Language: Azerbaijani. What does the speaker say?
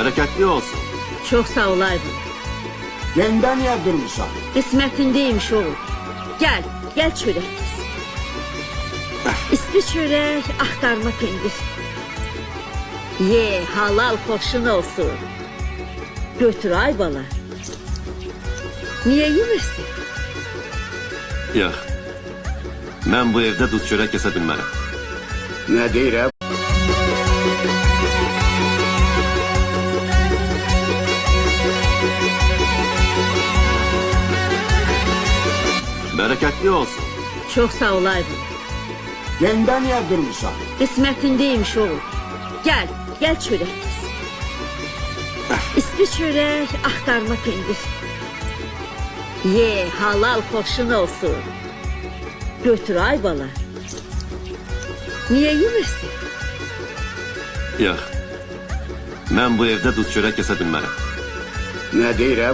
Bereketli olsun. Çok sağ ol Ayvan. Yenidən niyə durmuşsan? Qismətindeymiş oğul. Gel, gel çörek kes. İsti çörek, aktarma pendir. Ye, halal hoşun olsun. Götür ay bala. Niye yemirsin? Yok. Ben bu evde duz çörek kese bilmem. Nə deyirəm? Bereketli olsun. Çok sağ ol Ayvan. Yenidən niyə durmuşsan? Qismətindeymiş oğul. Gel, gel çörek kes. İsti çörek, aktarma pendir. Ye, halal hoşun olsun. Götür ay bala. Niye yemirsin? Yok. Ben bu evde duz çörek kese bilmem. Nə deyirəm?